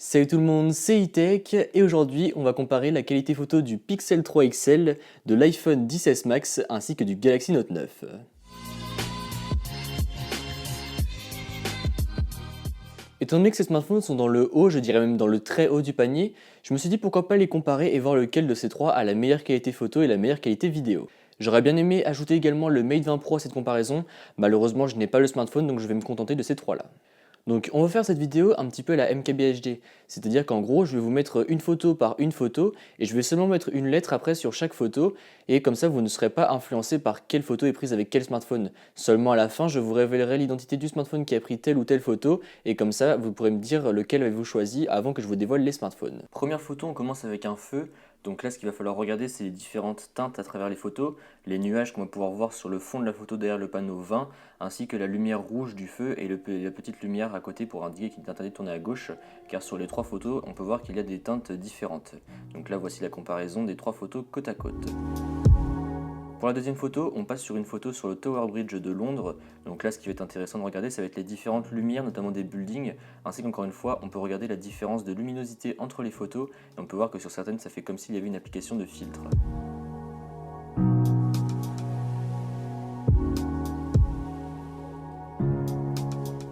Salut tout le monde, c'est E-Tech et aujourd'hui on va comparer la qualité photo du Pixel 3 XL, de l'iPhone XS Max ainsi que du Galaxy Note 9. Étant donné que ces smartphones sont dans le haut, je dirais même dans le très haut du panier, je me suis dit pourquoi pas les comparer et voir lequel de ces trois a la meilleure qualité photo et la meilleure qualité vidéo. J'aurais bien aimé ajouter également le Mate 20 Pro à cette comparaison, malheureusement je n'ai pas le smartphone donc je vais me contenter de ces trois là. Donc on va faire cette vidéo un petit peu à la MKBHD, c'est-à-dire qu'en gros je vais vous mettre une photo par une photo et je vais seulement mettre une lettre après sur chaque photo et comme ça vous ne serez pas influencé par quelle photo est prise avec quel smartphone. Seulement à la fin je vous révélerai l'identité du smartphone qui a pris telle ou telle photo et comme ça vous pourrez me dire lequel avez-vous choisi avant que je vous dévoile les smartphones. Première photo, on commence avec un feu. Donc là, ce qu'il va falloir regarder, c'est les différentes teintes à travers les photos, les nuages qu'on va pouvoir voir sur le fond de la photo derrière le panneau 20, ainsi que la lumière rouge du feu et la petite lumière à côté pour indiquer qu'il est interdit de tourner à gauche, car sur les trois photos, on peut voir qu'il y a des teintes différentes. Donc là, voici la comparaison des trois photos côte à côte. Pour la deuxième photo, on passe sur une photo sur le Tower Bridge de Londres. Donc là, ce qui va être intéressant de regarder, ça va être les différentes lumières, notamment des buildings, ainsi qu'encore une fois, on peut regarder la différence de luminosité entre les photos, et on peut voir que sur certaines, ça fait comme s'il y avait une application de filtre.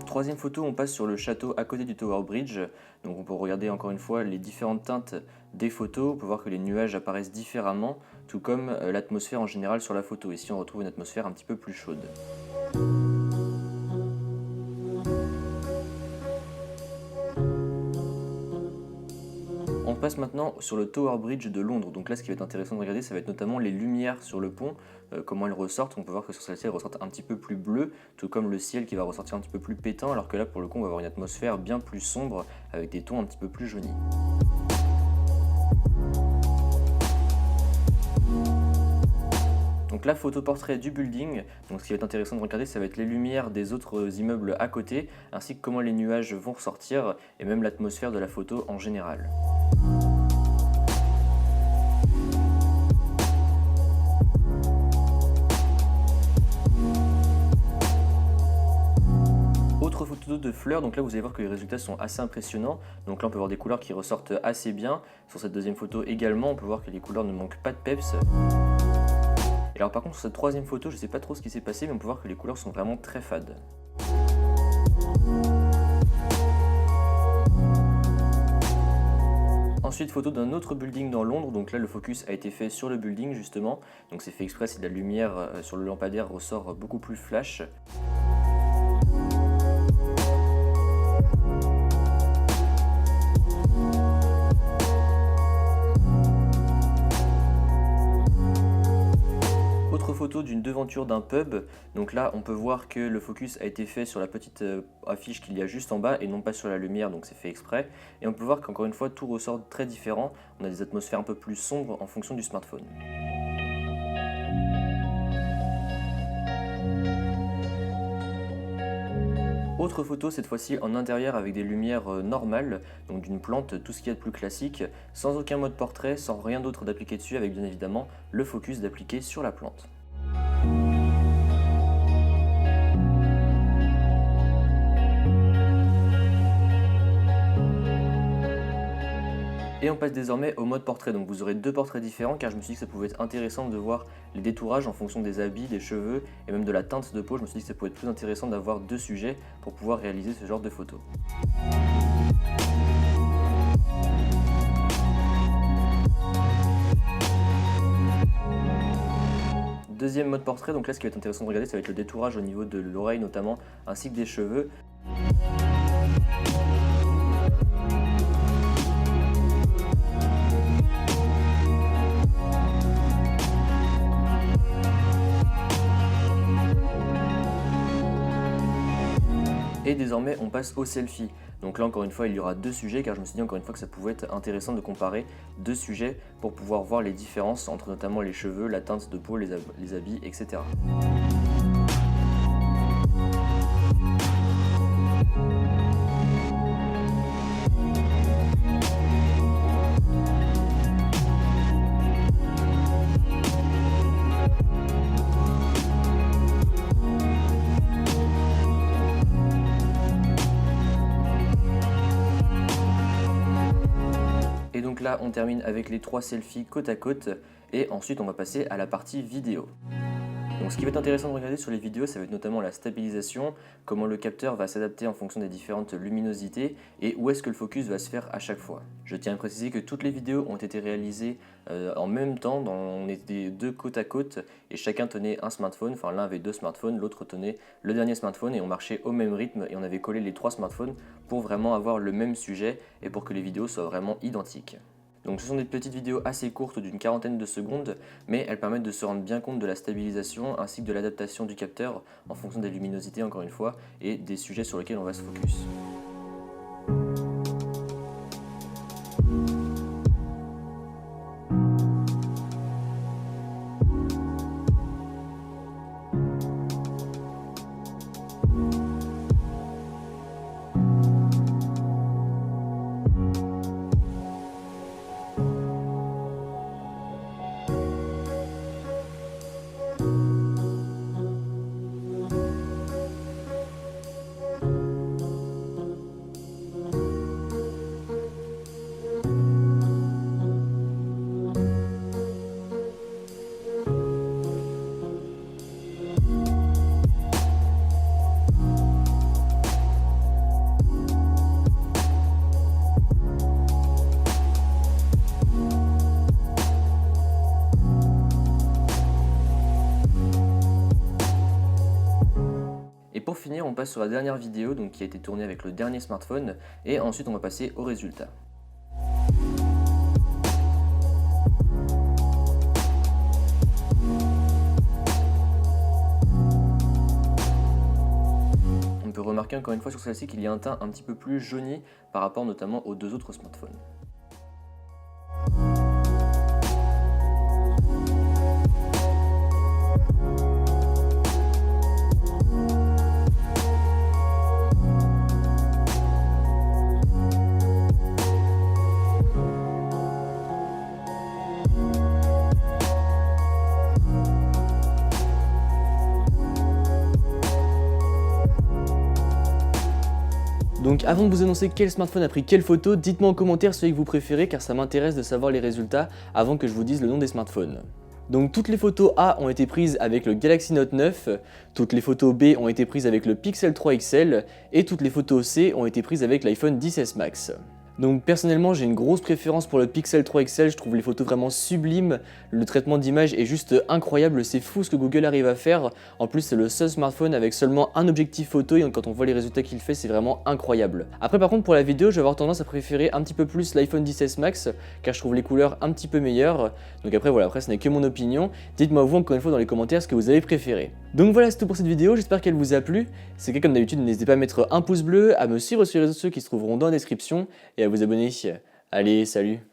Troisième photo, on passe sur le château à côté du Tower Bridge. Donc on peut regarder encore une fois les différentes teintes des photos. On peut voir que les nuages apparaissent différemment, tout comme l'atmosphère en général sur la photo. Ici on retrouve une atmosphère un petit peu plus chaude. On passe maintenant sur le Tower Bridge de Londres. Donc là, ce qui va être intéressant de regarder, ça va être notamment les lumières sur le pont, comment elles ressortent. On peut voir que sur celle-ci, elles ressortent un petit peu plus bleues, tout comme le ciel qui va ressortir un petit peu plus pétant, alors que là, pour le coup, on va avoir une atmosphère bien plus sombre, avec des tons un petit peu plus jaunis. Donc la photo portrait du building, donc ce qui va être intéressant de regarder, ça va être les lumières des autres immeubles à côté, ainsi que comment les nuages vont ressortir, et même l'atmosphère de la photo en général. Autre photo de fleurs, donc là vous allez voir que les résultats sont assez impressionnants. Donc là on peut voir des couleurs qui ressortent assez bien. Sur cette deuxième photo également, on peut voir que les couleurs ne manquent pas de peps. Et alors par contre sur cette troisième photo, je ne sais pas trop ce qui s'est passé, mais on peut voir que les couleurs sont vraiment très fades. Ensuite, photo d'un autre building dans Londres, donc là le focus a été fait sur le building justement, donc c'est fait exprès si la lumière sur le lampadaire ressort beaucoup plus flash. Autre photo d'une devanture d'un pub, donc là on peut voir que le focus a été fait sur la petite affiche qu'il y a juste en bas et non pas sur la lumière, donc c'est fait exprès. Et on peut voir qu'encore une fois tout ressort très différent, on a des atmosphères un peu plus sombres en fonction du smartphone. Autre photo, cette fois-ci en intérieur avec des lumières normales, donc d'une plante, tout ce qu'il y a de plus classique, sans aucun mode portrait, sans rien d'autre d'appliqué dessus, avec bien évidemment le focus d'appliquer sur la plante. Et on passe désormais au mode portrait, donc vous aurez deux portraits différents car je me suis dit que ça pouvait être intéressant de voir les détourages en fonction des habits, des cheveux et même de la teinte de peau. Je me suis dit que ça pouvait être plus intéressant d'avoir deux sujets pour pouvoir réaliser ce genre de photos. Deuxième mode portrait, donc là ce qui va être intéressant de regarder, ça va être le détourage au niveau de l'oreille notamment, ainsi que des cheveux. Et désormais on passe au selfie. Donc là encore une fois il y aura deux sujets car je me suis dit encore une fois que ça pouvait être intéressant de comparer deux sujets pour pouvoir voir les différences entre notamment les cheveux, la teinte de peau, les habits, etc. Et donc là, on termine avec les 3 selfies côte à côte et ensuite on va passer à la partie vidéo. Donc ce qui va être intéressant de regarder sur les vidéos, ça va être notamment la stabilisation, comment le capteur va s'adapter en fonction des différentes luminosités et où est-ce que le focus va se faire à chaque fois. Je tiens à préciser que toutes les vidéos ont été réalisées en même temps, on était 2 côte à côte et chacun tenait un smartphone, enfin l'un avait 2 smartphones, l'autre tenait le dernier smartphone et on marchait au même rythme et on avait collé les 3 smartphones pour vraiment avoir le même sujet et pour que les vidéos soient vraiment identiques. Donc ce sont des petites vidéos assez courtes d'une 40aine de secondes, mais elles permettent de se rendre bien compte de la stabilisation ainsi que de l'adaptation du capteur en fonction des luminosités encore une fois et des sujets sur lesquels on va se focus. Et pour finir, on passe sur la dernière vidéo donc, qui a été tournée avec le dernier smartphone et ensuite on va passer au résultat. On peut remarquer encore une fois sur celle-ci qu'il y a un teint un petit peu plus jauni par rapport notamment aux 2 autres smartphones. Donc avant de vous annoncer quel smartphone a pris quelle photo, dites-moi en commentaire celui que vous préférez car ça m'intéresse de savoir les résultats avant que je vous dise le nom des smartphones. Donc toutes les photos A ont été prises avec le Galaxy Note 9, toutes les photos B ont été prises avec le Pixel 3 XL et toutes les photos C ont été prises avec l'iPhone XS Max. Donc personnellement j'ai une grosse préférence pour le Pixel 3 XL, je trouve les photos vraiment sublimes, le traitement d'image est juste incroyable, c'est fou ce que Google arrive à faire. En plus c'est le seul smartphone avec seulement un objectif photo et quand on voit les résultats qu'il fait c'est vraiment incroyable. Après par contre pour la vidéo je vais avoir tendance à préférer un petit peu plus l'iPhone XS Max car je trouve les couleurs un petit peu meilleures. Donc après voilà, après ce n'est que mon opinion, dites-moi vous encore une fois dans les commentaires ce que vous avez préféré. Donc voilà c'est tout pour cette vidéo, j'espère qu'elle vous a plu. Si c'est le cas comme d'habitude n'hésitez pas à mettre un pouce bleu, à me suivre sur les réseaux sociaux qui se trouveront dans la description et à vous abonner. Allez, salut!